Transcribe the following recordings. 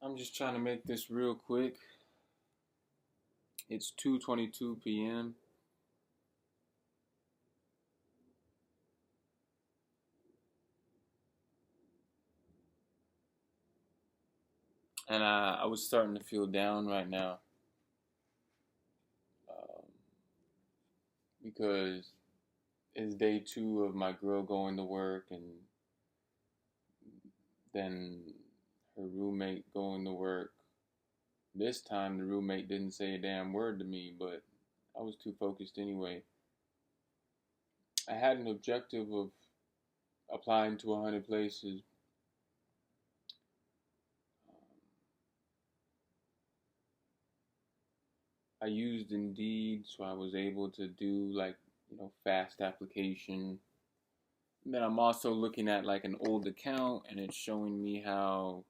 I'm just trying to make this real quick. It's 2:22 p.m. and I was starting to feel down right now um, because it's day two of my girl going to work, and then her roommate going to work. This time the roommate didn't say a damn word to me, but I was too focused anyway. I had an objective of applying to 100 places. I used Indeed, so I was able to do like, fast application. And then I'm also looking at like an old account, and it's showing me how,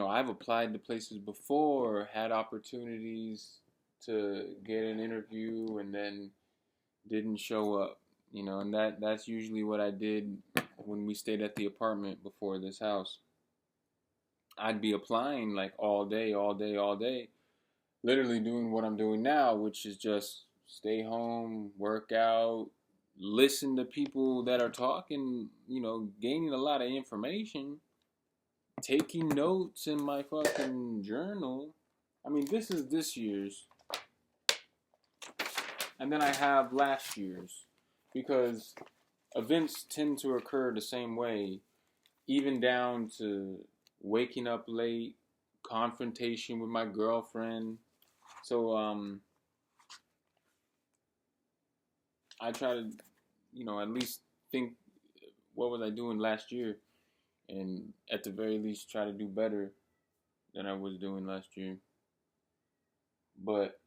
I've applied to places before, had opportunities to get an interview, and then didn't show up. And that's usually what I did when we stayed at the apartment before this house. I'd be applying like all day, all day, all day, literally doing what I'm doing now, which is just stay home, work out, listen to people that are talking, gaining a lot of information, taking notes in my fucking journal. I mean, this is this year's, and then I have last year's, because events tend to occur the same way, even down to waking up late, confrontation with my girlfriend. So, I try to, at least think, what was I doing last year, and at the very least try to do better than I was doing last year. But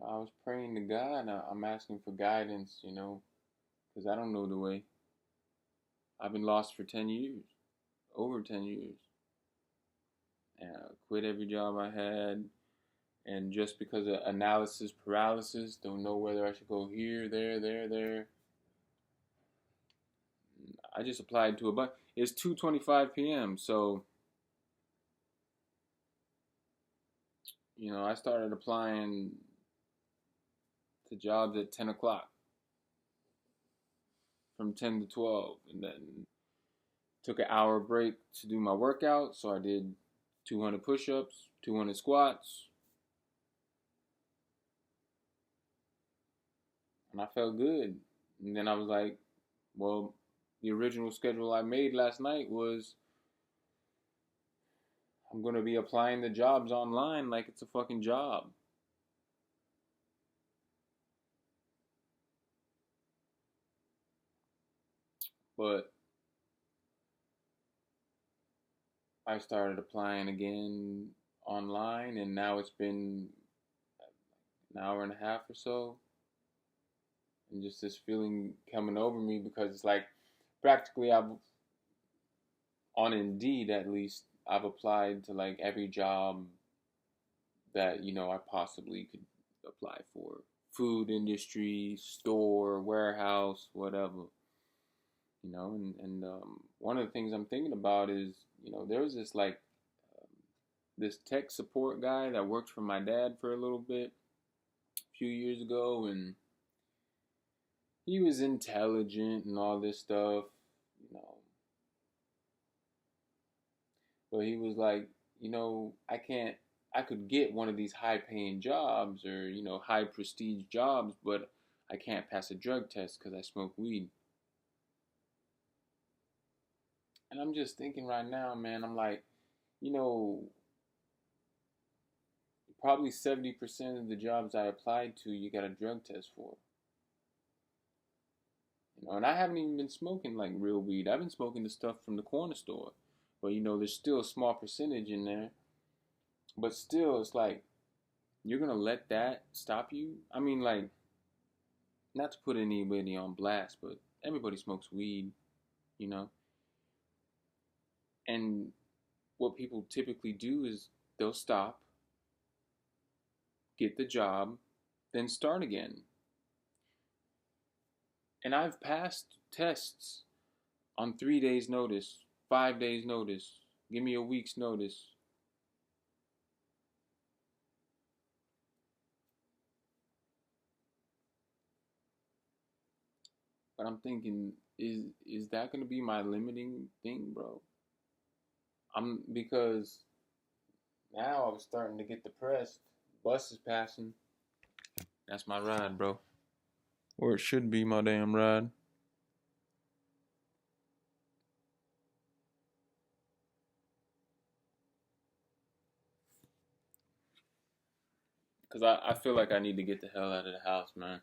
I was praying to God, and I'm asking for guidance, because I don't know the way. I've been lost for 10 years, over 10 years. And I quit every job I had, and just because of analysis paralysis, don't know whether I should go here, there. I just applied to a bunch. It's 2:25 p.m. So, I started applying to jobs at 10 o'clock, from 10 to 12, and then took an hour break to do my workout. So I did 200 push-ups, 200 squats, and I felt good. And then I was like, well, the original schedule I made last night was I'm going to be applying the jobs online like it's a fucking job. But I started applying again online, and now it's been an hour and a half or so. And just this feeling coming over me, because it's like practically on Indeed at least, I've applied to like every job that, I possibly could apply for. Food industry, store, warehouse, whatever. And one of the things I'm thinking about is, there was this like this tech support guy that worked for my dad for a little bit a few years ago, and he was intelligent and all this stuff, you know. But he was like, I could get one of these high paying jobs, or, high prestige jobs, but I can't pass a drug test because I smoke weed. And I'm just thinking right now, man, I'm like, you know, probably 70% of the jobs I applied to, you got a drug test for. And I haven't even been smoking like real weed. I've been smoking the stuff from the corner store. But, there's still a small percentage in there. But still, it's like, you're going to let that stop you? I mean, like, not to put anybody on blast, but everybody smokes weed, you know? And what people typically do is they'll stop, get the job, then start again. And I've passed tests on 3 days' notice, 5 days' notice, give me a week's notice. But I'm thinking, is that gonna be my limiting thing, bro? Because now I was starting to get depressed. Bus is passing. That's my ride, bro. Or it should be my damn ride. Cause I feel like I need to get the hell out of the house, man.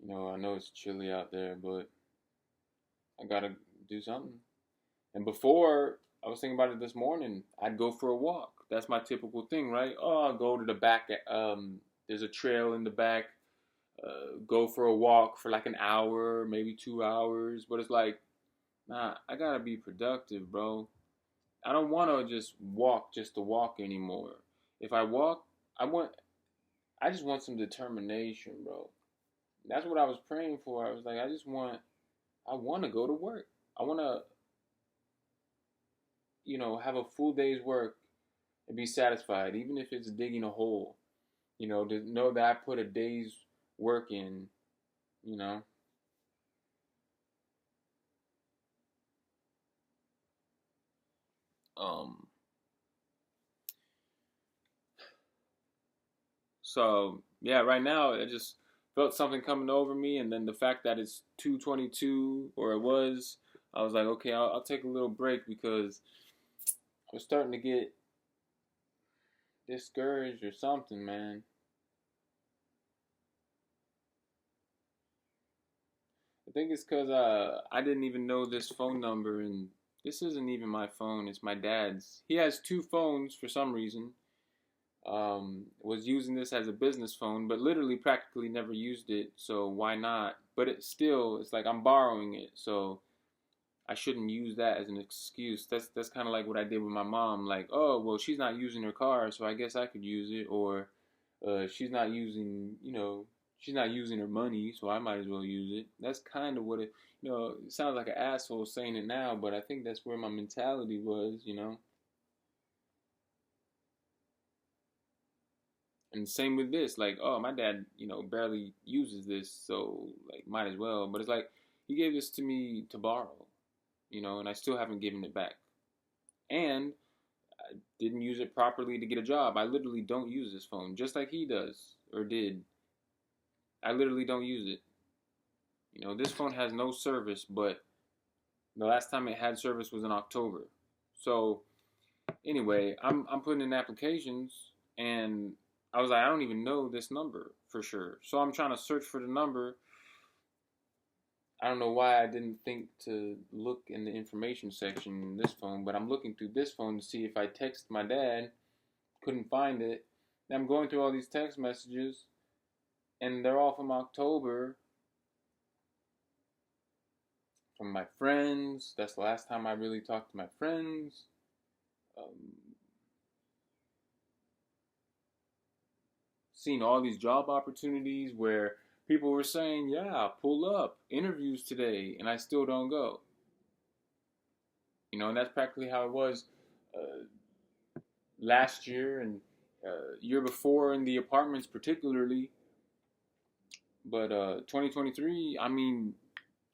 I know it's chilly out there, but I gotta do something. And before, I was thinking about it this morning. I'd go for a walk. That's my typical thing, right? Oh, I'll go to the back. There's a trail in the back. Go for a walk for like an hour, maybe 2 hours. But it's like, nah, I gotta be productive, bro. I don't want to just walk just to walk anymore. If I walk, I want. I just want some determination, bro. That's what I was praying for. I was like, I want to go to work. I want to, have a full day's work and be satisfied, even if it's digging a hole. To know that I put a day's work in. You know. Um. So yeah, right now I just felt something coming over me, and then the fact that it's 2:22 or it was, I was like, okay, I'll take a little break because I was starting to get discouraged or something, man. I think it's because I didn't even know this phone number, and this isn't even my phone. It's my dad's. He has two phones for some reason. Was using this as a business phone, but literally practically never used it. So why not? But it's like I'm borrowing it, so I shouldn't use that as an excuse. That's kind of like what I did with my mom. Like, oh well, she's not using her car, so I guess I could use it. Or she's not using, she's not using her money, so I might as well use it. That's kind of what it sounds like an asshole saying it now, but I think that's where my mentality was. And same with this, like, oh, my dad, barely uses this, so like, might as well. But it's like he gave this to me to borrow, and I still haven't given it back. And I didn't use it properly to get a job. I literally don't use this phone, just like he does or did. I literally don't use it. This phone has no service, but the last time it had service was in October. So anyway, I'm putting in applications, and I was like, I don't even know this number for sure. So I'm trying to search for the number. I don't know why I didn't think to look in the information section in this phone, but I'm looking through this phone to see if I text my dad. Couldn't find it. And I'm going through all these text messages, and they're all from October, from my friends. That's the last time I really talked to my friends. Um, Seen all these job opportunities where people were saying, yeah, pull up, interviews today, and I still don't go. And that's practically how it was uh, last year and year before in the apartments, particularly. But 2023, I mean,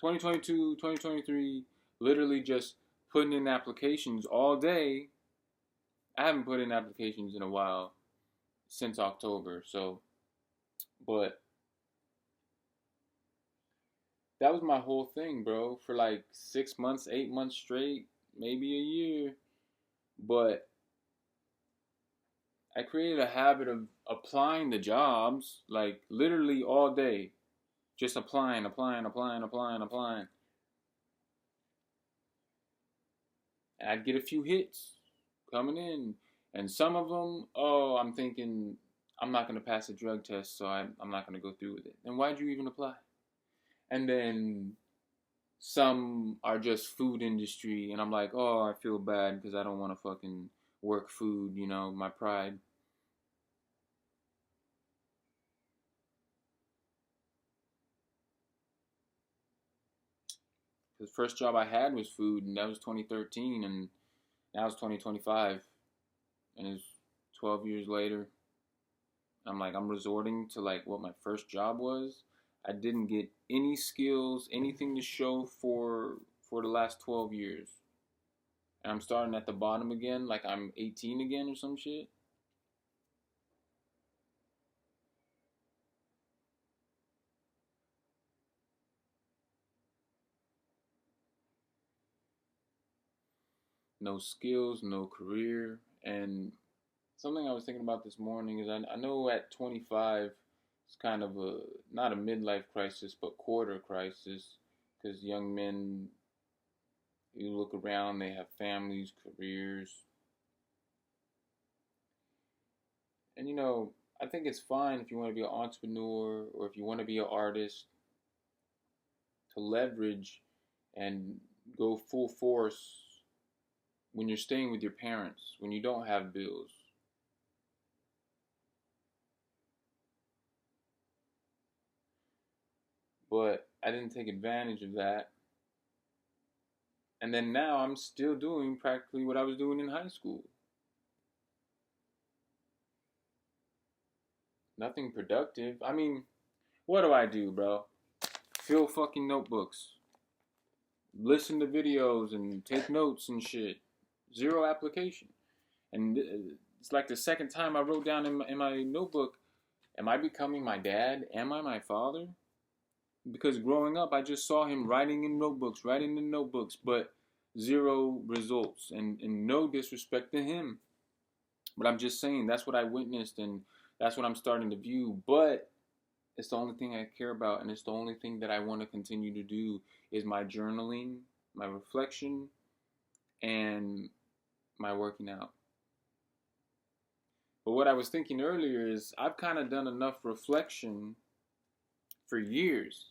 2022, 2023, literally just putting in applications all day. I haven't put in applications in a while since October, so, but that was my whole thing, bro, for like 6 months, 8 months straight, maybe a year. But I created a habit of applying the jobs, like literally all day, just applying, applying, applying, applying, applying. And I'd get a few hits coming in. And some of them, oh, I'm thinking, I'm not going to pass a drug test, so I'm not going to go through with it. And why'd you even apply? And then some are just food industry, and I'm like, oh, I feel bad because I don't want to fucking work food, my pride. Because the first job I had was food, and that was 2013, and now it's 2025, and it's 12 years later. I'm like, I'm resorting to like what my first job was. I didn't get any skills, anything to show for the last 12 years. And I'm starting at the bottom again, like I'm 18 again or some shit. No skills, no career. And something I was thinking about this morning is I know at 25, it's kind of a, not a midlife crisis, but quarter crisis. Because young men, you look around, they have families, careers. And I think it's fine if you want to be an entrepreneur or if you want to be an artist to leverage and go full force when you're staying with your parents, when you don't have bills. But I didn't take advantage of that. And then now I'm still doing practically what I was doing in high school. Nothing productive. I mean, what do I do, bro? Fill fucking notebooks, listen to videos, and take notes and shit. Zero application. And it's like the second time I wrote down in my notebook, am I becoming my dad? Am I my father? Because growing up, I just saw him writing in notebooks, but zero results. And no disrespect to him. But I'm just saying, that's what I witnessed, and that's what I'm starting to view. But it's the only thing I care about, and it's the only thing that I want to continue to do is my journaling, my reflection, and my working out. But what I was thinking earlier is I've kind of done enough reflection for years,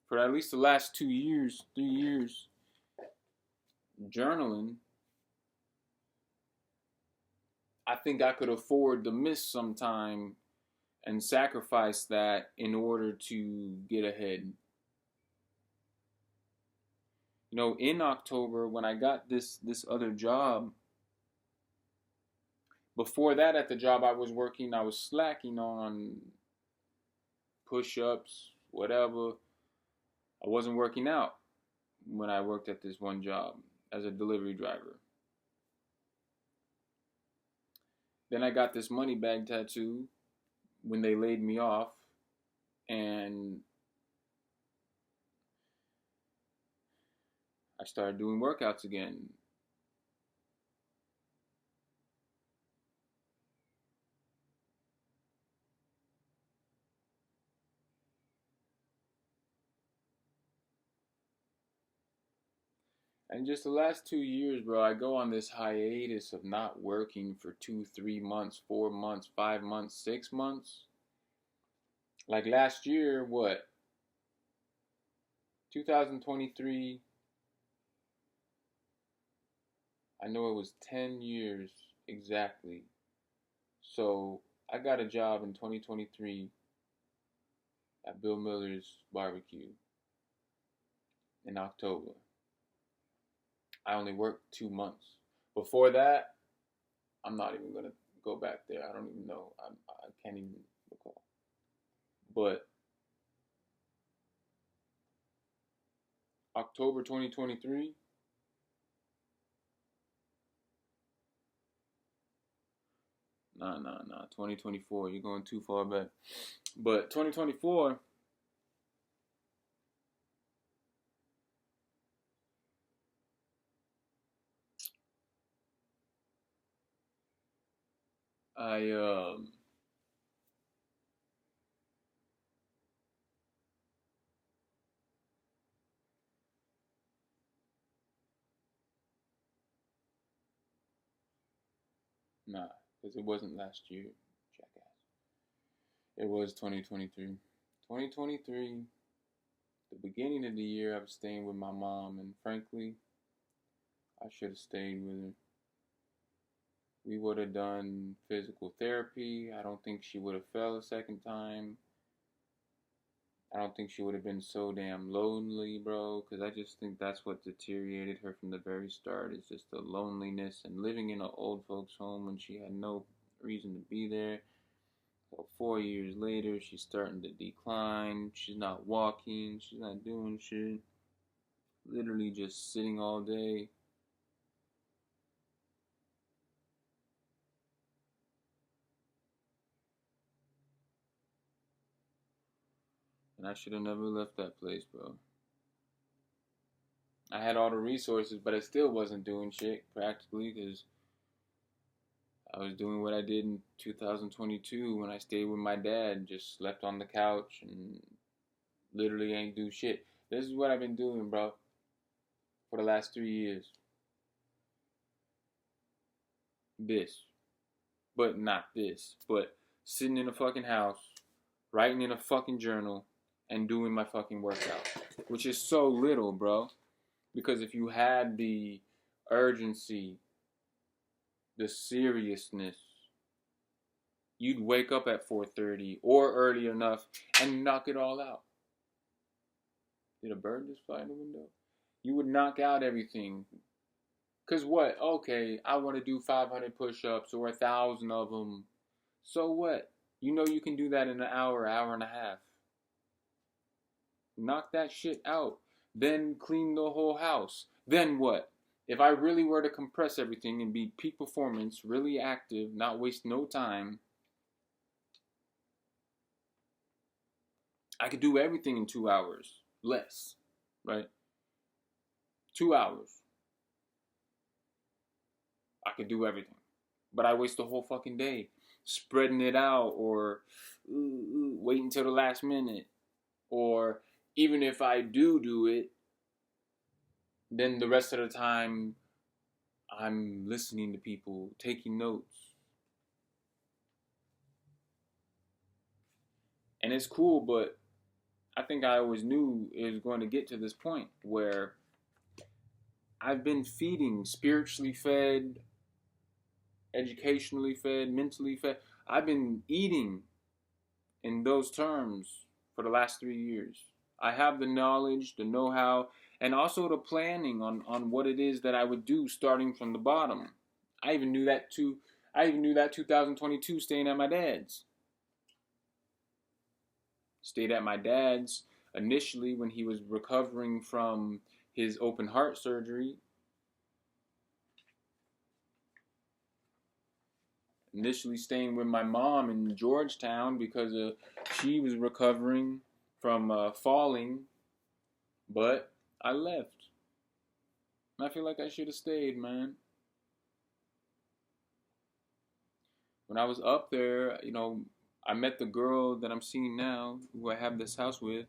for at least the last 2 years, 3 years, journaling. I think I could afford to miss some time and sacrifice that in order to get ahead. In October when I got this other job, before that at the job I was working, I was slacking on push-ups, whatever. I wasn't working out when I worked at this one job as a delivery driver. Then I got this money bag tattoo when they laid me off, and I started doing workouts again. And just the last 2 years, bro, I go on this hiatus of not working for 2, 3 months, 4 months, 5 months, 6 months. Like last year, what? 2023, I know it was 10 years exactly. So I got a job in 2023 at Bill Miller's Barbecue in October. I only worked 2 months. Before that, I'm not even gonna go back there. I don't even know. I can't even recall. But October 2023, nah. 2024, you're going too far back. But 2024, I nah, because it wasn't last year, jackass. It was 2023. 2023, the beginning of the year, I was staying with my mom, and frankly, I should have stayed with her. We would have done physical therapy. I don't think she would have fell a second time. I don't think she would have been so damn lonely, bro, because I just think that's what deteriorated her from the very start. Is just the loneliness and living in an old folks' home when she had no reason to be there. So 4 years later, she's starting to decline. She's not walking. She's not doing shit. Literally just sitting all day. And I should have never left that place, bro. I had all the resources, but I still wasn't doing shit practically because I was doing what I did in 2022 when I stayed with my dad, just slept on the couch and literally ain't do shit. This is what I've been doing, bro, for the last 3 years. This. But not this. But sitting in a fucking house, writing in a fucking journal, and doing my fucking workout. Which is so little, bro. Because if you had the urgency, the seriousness, you'd wake up at 4:30 or early enough and knock it all out. Did a bird just fly in the window? You would knock out everything. Cause what? Okay, I want to do 500 push-ups or 1,000 of them. So what? You know you can do that in an hour, hour and a half. Knock that shit out. Then clean the whole house. Then what? If I really were to compress everything and be peak performance, really active, not waste no time, I could do everything in 2 hours. Less. Right? 2 hours. I could do everything. But I waste the whole fucking day spreading it out or wait until the last minute. Or even if I do it, then the rest of the time I'm listening to people, taking notes. And it's cool, but I think I always knew it was going to get to this point where I've been feeding, spiritually fed, educationally fed, mentally fed. I've been eating in those terms for the last 3 years. I have the knowledge, the know-how, and also the planning on what it is that I would do starting from the bottom. I even knew that 2022 staying at my dad's. Stayed at my dad's initially when he was recovering from his open heart surgery. Initially staying with my mom in Georgetown because she was recovering from falling, but I left. And I feel like I should have stayed, man. When I was up there, I met the girl that I'm seeing now, who I have this house with.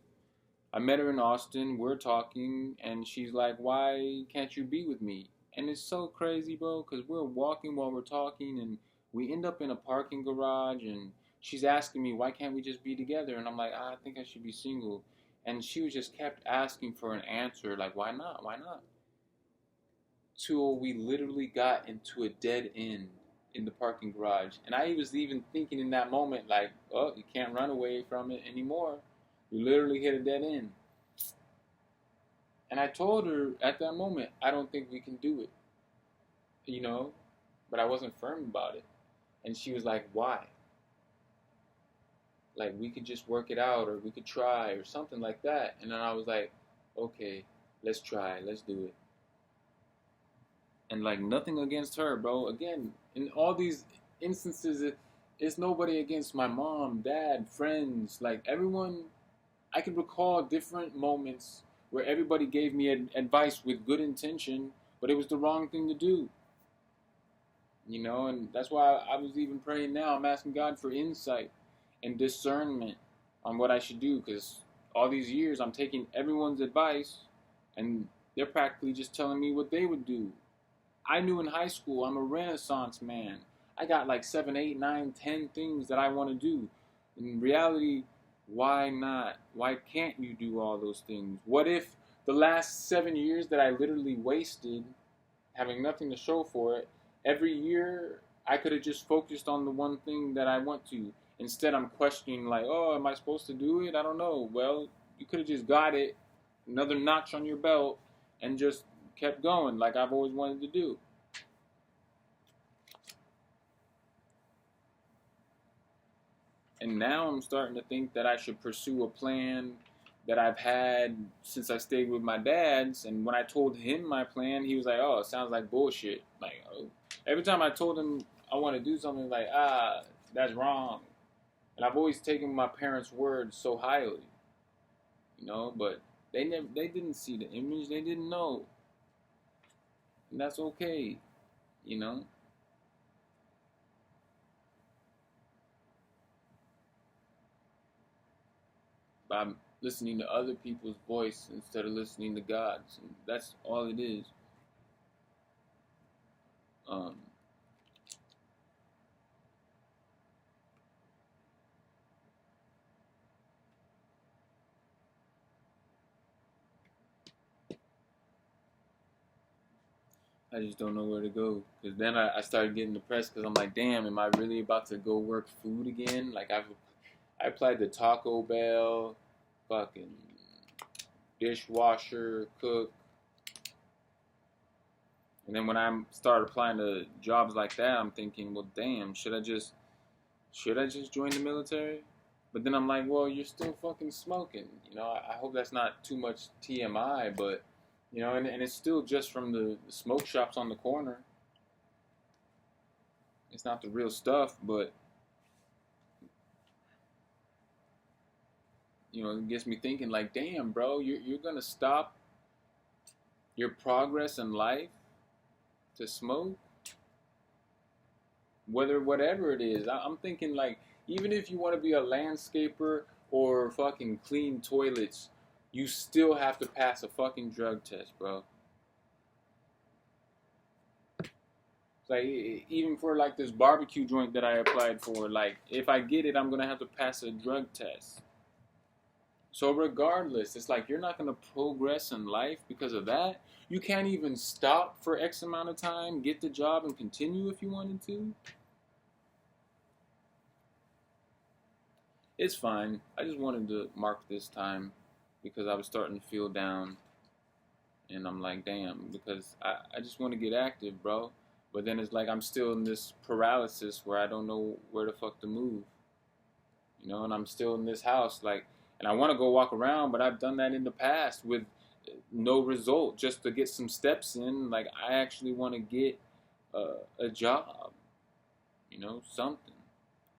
I met her in Austin, we're talking, and she's like, why can't you be with me? And it's so crazy, bro, because we're walking while we're talking, and we end up in a parking garage, and she's asking me, why can't we just be together? And I'm like, I think I should be single. And she was just kept asking for an answer, like, why not? Why not? Till we literally got into a dead end in the parking garage. And I was even thinking in that moment, like, oh, you can't run away from it anymore. You literally hit a dead end. And I told her at that moment, I don't think we can do it. But I wasn't firm about it. And she was like, why? Like, we could just work it out, or we could try, or something like that. And then I was like, okay, let's try, let's do it. And like, nothing against her, bro. Again, in all these instances, it's nobody against my mom, dad, friends, like everyone. I can recall different moments where everybody gave me advice with good intention, but it was the wrong thing to do. And that's why I was even praying now. I'm asking God for insight and discernment on what I should do, because all these years I'm taking everyone's advice and they're practically just telling me what they would do. I knew in high school I'm a Renaissance man. I got like 7, 8, 9, 10 things that I want to do. In reality, why not? Why can't you do all those things? What if the last 7 years that I literally wasted having nothing to show for it, every year I could have just focused on the one thing that I want to, Instead, I'm questioning, like, oh, am I supposed to do it? I don't know. Well, you could have just got it, another notch on your belt, and just kept going like I've always wanted to do. And now I'm starting to think that I should pursue a plan that I've had since I stayed with my dad's. And when I told him my plan, he was like, "Oh, it sounds like bullshit." Like every time I told him I want to do something, like, that's wrong. And I've always taken my parents' words so highly, but they didn't see the image, they didn't know, and that's okay, you know. By listening to other people's voice instead of listening to God's. And that's all it is. Um, I just don't know where to go. Because then I started getting depressed because I'm like, damn, am I really about to go work food again? Like, I applied to Taco Bell, fucking dishwasher, cook. And then when I started applying to jobs like that, I'm thinking, well, damn, should I just join the military? But then I'm like, well, you're still fucking smoking. I hope that's not too much TMI, but, and it's still just from the smoke shops on the corner. It's not the real stuff, but, it gets me thinking, like, damn, bro, you're going to stop your progress in life to smoke? Whatever it is. I'm thinking, like, even if you want to be a landscaper or fucking clean toilets, you still have to pass a fucking drug test, bro. Like, even for like this barbecue joint that I applied for, like, if I get it, I'm gonna have to pass a drug test. So regardless, it's like you're not gonna progress in life because of that. You can't even stop for X amount of time, get the job, and continue if you wanted to. It's fine. I just wanted to mark this time because I was starting to feel down. And I'm like, damn, because I just want to get active, bro. But then it's like I'm still in this paralysis where I don't know where the fuck to move. And I'm still in this house, like, and I want to go walk around, but I've done that in the past with no result, just to get some steps in. Like, I actually want to get a job, something.